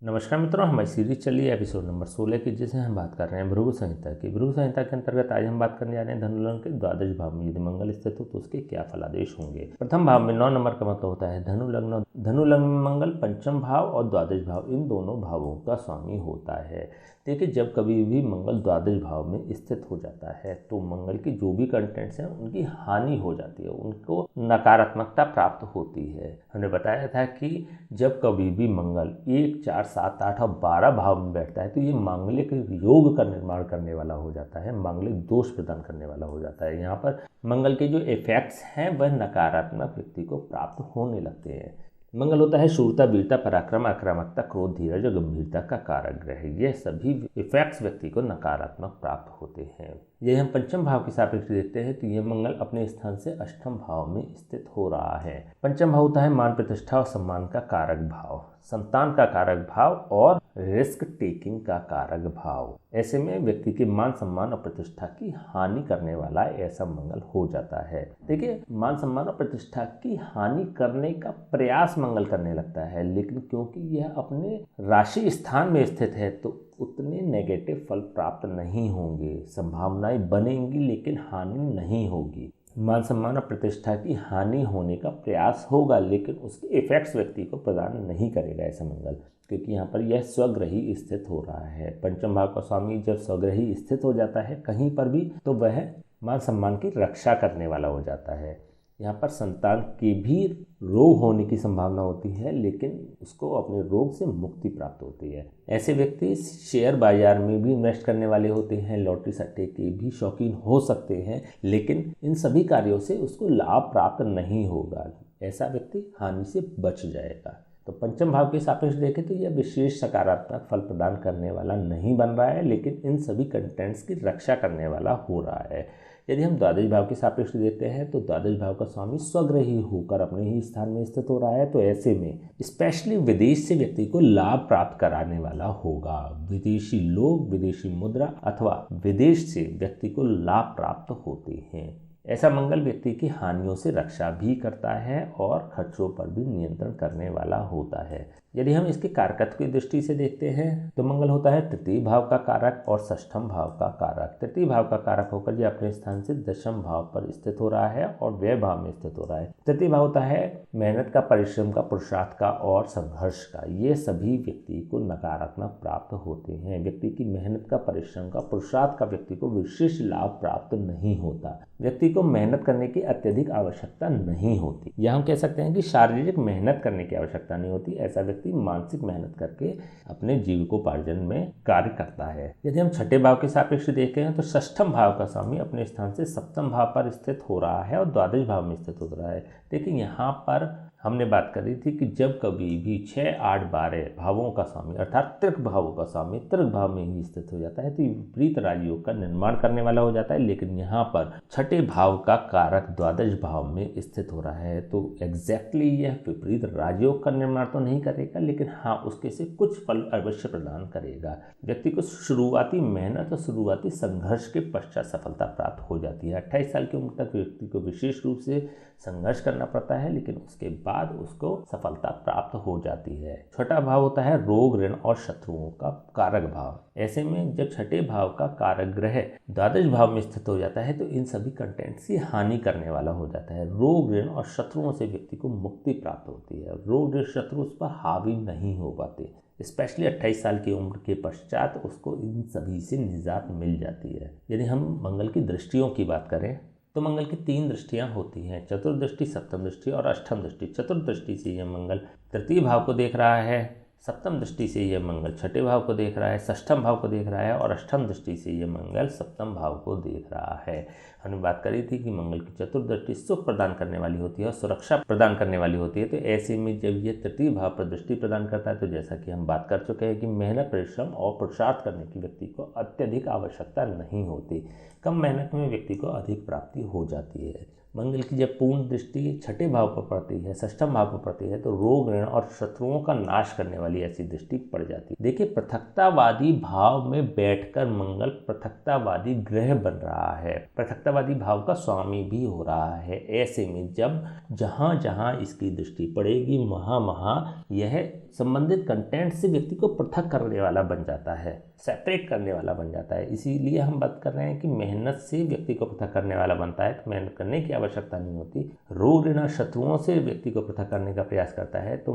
नमस्कार मित्रों, हमारी सीरीज चली है एपिसोड नंबर 16 की, जिसे हम बात कर रहे हैं भृगु संहिता की। भृगु संहिता के अंतर्गत आज हम बात करने जा रहे हैं धनु लग्न के द्वादश भाव में यदि मंगल स्थित हो तो उसके क्या फलादेश होंगे। प्रथम भाव में 9 नंबर का मतलब होता है धनु लग्न। धनु लग्न में मंगल पंचम भाव और द्वादश भाव इन दोनों भावों का स्वामी होता है। देखिए, जब कभी भी मंगल द्वादश भाव में स्थित हो जाता है तो मंगल की जो भी कंटेंट्स हैं उनकी हानि हो जाती है, उनको नकारात्मकता प्राप्त होती है। हमने बताया था कि जब कभी भी मंगल 1, 4, 7, 8 और 12 भाव में बैठता है तो ये मांगलिक योग का निर्माण करने वाला हो जाता है, मांगलिक दोष प्रदान करने वाला हो जाता है। यहाँ पर मंगल के जो इफेक्ट्स हैं वह नकारात्मक व्यक्ति को प्राप्त होने लगते हैं। मंगल होता है शूरता, वीरता, पराक्रम, आक्रामकता, क्रोध, धीरज और गंभीरता का कारक ग्रह। यह सभी इफेक्ट्स व्यक्ति को नकारात्मक प्राप्त होते हैं। यदि हम पंचम भाव के सापेक्ष देखते हैं तो यह मंगल अपने स्थान से अष्टम भाव में स्थित हो रहा है। पंचम भाव होता है मान, प्रतिष्ठा और सम्मान का कारक भाव, संतान का कारक भाव और रिस्क टेकिंग का कारक भाव। ऐसे में व्यक्ति के मान, सम्मान और प्रतिष्ठा की हानि करने वाला ऐसा मंगल हो जाता है। देखिए, मान, सम्मान और प्रतिष्ठा की हानि करने का प्रयास मंगल करने लगता है, लेकिन क्योंकि यह अपने राशि स्थान में स्थित है तो उतने नेगेटिव फल प्राप्त नहीं होंगे। संभावनाएं बनेंगी लेकिन हानि नहीं होगी। मान, सम्मान और प्रतिष्ठा की हानि होने का प्रयास होगा लेकिन उसके इफेक्ट्स व्यक्ति को प्रदान नहीं करेगा ऐसा मंगल, क्योंकि यहाँ पर यह स्वग्रही स्थित हो रहा है। पंचम भाव का स्वामी जब स्वग्रही स्थित हो जाता है कहीं पर भी तो वह मान सम्मान की रक्षा करने वाला हो जाता है। यहाँ पर संतान की भी रोग होने की संभावना होती है लेकिन उसको अपने रोग से मुक्ति प्राप्त होती है। ऐसे व्यक्ति शेयर बाजार में भी इन्वेस्ट करने वाले होते हैं, लॉटरी सट्टे के भी शौकीन हो सकते हैं, लेकिन इन सभी कार्यों से उसको लाभ प्राप्त नहीं होगा। ऐसा व्यक्ति हानि से बच जाएगा। तो पंचम भाव के सापेक्ष देखें तो यह विशेष सकारात्मक फल प्रदान करने वाला नहीं बन रहा है, लेकिन इन सभी कंटेंट्स की रक्षा करने वाला हो रहा है। यदि हम द्वादश भाव के सापेक्ष देखते हैं तो द्वादश भाव का स्वामी स्वग्रही होकर अपने ही स्थान में स्थित हो रहा है, तो ऐसे में स्पेशली विदेश से व्यक्ति को लाभ प्राप्त कराने वाला होगा। विदेशी लोग, विदेशी मुद्रा अथवा विदेश से व्यक्ति को लाभ प्राप्त होते हैं। ऐसा मंगल व्यक्ति की हानियों से रक्षा भी करता है और खर्चों पर भी नियंत्रण करने वाला होता है। यदि हम इसके कारकत्व की दृष्टि से देखते हैं तो मंगल होता है तृतीय भाव का कारक और षष्ठम भाव का कारक। तृतीय भाव का कारक होकर यह अपने स्थान से दशम भाव पर स्थित हो रहा है और व्यय भाव में स्थित हो रहा है। तृतीय भाव होता है मेहनत का, परिश्रम का, पुरुषार्थ का और संघर्ष का। ये सभी व्यक्ति को नकारात्मक प्राप्त होते हैं। व्यक्ति की मेहनत का, परिश्रम का, पुरुषार्थ का व्यक्ति को विशेष लाभ प्राप्त नहीं होता। व्यक्ति को मेहनत करने की अत्यधिक आवश्यकता नहीं होती, या हम कह सकते हैं कि शारीरिक मेहनत करने की आवश्यकता नहीं होती। ऐसा व्यक्ति मानसिक मेहनत करके अपने जीविकोपार्जन में कार्य करता है। यदि हम छठे भाव के सापेक्ष देखें तो षष्ठम भाव का स्वामी अपने स्थान से सप्तम भाव पर स्थित हो रहा है और द्वादश भाव में स्थित हो रहा है। देखिए, यहाँ पर हमने बात करी थी कि जब कभी भी 6, 8, 12 भावों का स्वामी अर्थात त्रिक भावों का स्वामी त्रिक भाव में ही स्थित हो जाता है तो विपरीत राजयोग का निर्माण करने वाला हो जाता है। लेकिन यहाँ पर छठे भाव का कारक द्वादश भाव में स्थित हो रहा है तो एग्जैक्टली यह विपरीत राजयोग का निर्माण तो नहीं करेगा, लेकिन हाँ उसके से कुछ फल अवश्य प्रदान करेगा। व्यक्ति को शुरुआती मेहनत और शुरुआती संघर्ष के पश्चात सफलता प्राप्त हो जाती है। 28 साल की उम्र तक व्यक्ति को विशेष रूप से संघर्ष करना पड़ता है, लेकिन उसके बाद उसको सफलता प्राप्त हो जाती है। छठा भाव होता है रोग, ऋण और शत्रुओं का कारक भाव। ऐसे में जब छठे भाव का कारक ग्रह द्वादश भाव में स्थित हो जाता है तो इन सभी कंटेंट्स की हानि करने वाला हो जाता है। रोग, ऋण और शत्रुओं से व्यक्ति को मुक्ति प्राप्त होती है। रोग, ऋण, शत्रु उस पर हावी नहीं हो पाते। स्पेशली 28 साल की उम्र के पश्चात उसको इन सभी से निजात मिल जाती है। यदि हम मंगल की दृष्टियों की बात करें तो मंगल की 3 दृष्टियां होती हैं, चतुर्दृष्टि, सप्तम दृष्टि और अष्टम दृष्टि। चतुर्दृष्टि से यह मंगल तृतीय भाव को देख रहा है, सप्तम दृष्टि से यह मंगल छठे भाव को देख रहा है, षष्ठम भाव को देख रहा है और अष्टम दृष्टि से यह मंगल सप्तम भाव को देख रहा है। हमने बात करी थी कि मंगल की चतुर्दृष्टि सुख प्रदान करने वाली होती है और सुरक्षा प्रदान करने वाली होती है। तो ऐसे में जब यह तृतीय भाव पर दृष्टि प्रदान करता है तो जैसा कि हम बात कर चुके हैं कि मेहनत, परिश्रम और पुरुषार्थ करने की व्यक्ति को अत्यधिक आवश्यकता नहीं होती। कम मेहनत में व्यक्ति को अधिक प्राप्ति हो जाती है। मंगल की जब पूर्ण दृष्टि छठे भाव पर पड़ती है, षष्ठम भाव पर पड़ती है, तो रोग ऋण और शत्रुओं का नाश करने वाली ऐसी दृष्टि पड़ जाती है। देखिए, पृथकतावादी भाव में बैठकर मंगल पृथकतावादी ग्रह बन रहा है, पृथकतावादी भाव का स्वामी भी हो रहा है। ऐसे में जब जहाँ जहाँ इसकी दृष्टि पड़ेगी वहाँ वहाँ यह संबंधित कंटेंट से व्यक्ति को पृथक करने वाला बन जाता है, सेपरेट करने वाला बन जाता है। इसीलिए हम बात कर रहे हैं कि मेहनत से व्यक्ति को पृथक करने वाला बनता है, तो मेहनत करने की आवश्यकता नहीं होती। रोग ऋण और शत्रुओं से व्यक्ति को पृथक करने का प्रयास करता है, तो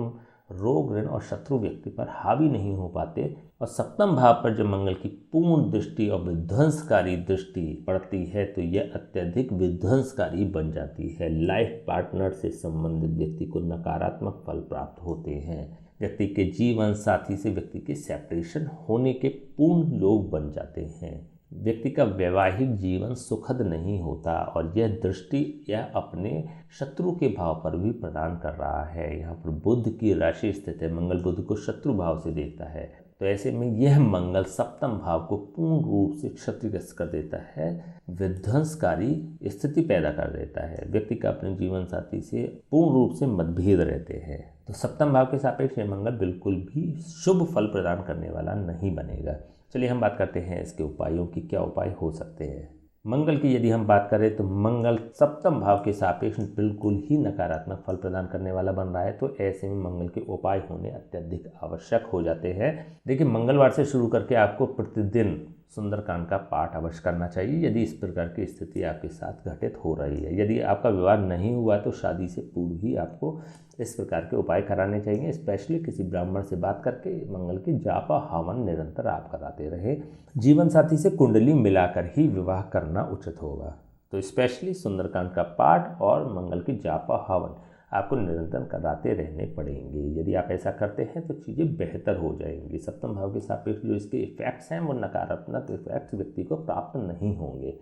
रोग ऋण और शत्रु व्यक्ति पर हावी नहीं हो पाते। और सप्तम भाव पर जब मंगल की पूर्ण दृष्टि और विध्वंसकारी दृष्टि पड़ती है तो यह अत्यधिक विध्वंसकारी बन जाती है। लाइफ पार्टनर से संबंधित व्यक्ति को नकारात्मक फल प्राप्त होते हैं। व्यक्ति के जीवन साथी से व्यक्ति के सेपरेशन होने के पूर्ण योग बन जाते हैं। व्यक्ति का वैवाहिक जीवन सुखद नहीं होता और यह दृष्टि यह अपने शत्रु के भाव पर भी प्रदान कर रहा है। यहाँ पर बुध की राशि स्थित है, मंगल बुध को शत्रु भाव से देखता है, तो ऐसे में यह मंगल सप्तम भाव को पूर्ण रूप से क्षतिग्रस्त कर देता है, विध्वंसकारी स्थिति पैदा कर देता है। व्यक्ति का अपने जीवन साथी से पूर्ण रूप से मतभेद रहते हैं, तो सप्तम भाव के सापेक्ष यह मंगल बिल्कुल भी शुभ फल प्रदान करने वाला नहीं बनेगा। चलिए हम बात करते हैं इसके उपायों की, क्या उपाय हो सकते हैं। मंगल की यदि हम बात करें तो मंगल सप्तम भाव के सापेक्ष बिल्कुल ही नकारात्मक फल प्रदान करने वाला बन रहा है, तो ऐसे में मंगल के उपाय होने अत्यधिक आवश्यक हो जाते हैं। देखिए, मंगलवार से शुरू करके आपको प्रतिदिन सुंदरकांड का पाठ अवश्य करना चाहिए यदि इस प्रकार की स्थिति आपके साथ घटित हो रही है। यदि आपका विवाह नहीं हुआ तो शादी से पूर्व ही आपको इस प्रकार के उपाय कराने चाहिए। स्पेशली किसी ब्राह्मण से बात करके मंगल की जाप और हवन निरंतर आप कराते रहे। जीवन साथी से कुंडली मिलाकर ही विवाह करना उचित होगा। तो स्पेशली सुंदरकांड का पाठ और मंगल की जाप और हवन आपको निरंतर कराते रहने पड़ेंगे। यदि आप ऐसा करते हैं तो चीज़ें बेहतर हो जाएंगी। सप्तम भाव के सापेक्ष जो इसके इफेक्ट्स हैं वो नकारात्मक इफेक्ट्स व्यक्ति को प्राप्त नहीं होंगे।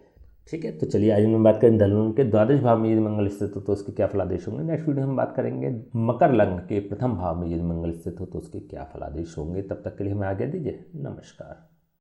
ठीक है, तो चलिए आज हम बात करें धनु के द्वादश भाव में यदि मंगल स्थित हो तो उसके क्या फलादेश होंगे। नेक्स्ट वीडियो हम बात करेंगे मकर लग्न के प्रथम भाव में यदि मंगल स्थित हो तो उसके क्या फलादेश होंगे। तब तक के लिए हमें आज्ञा दीजिए, नमस्कार।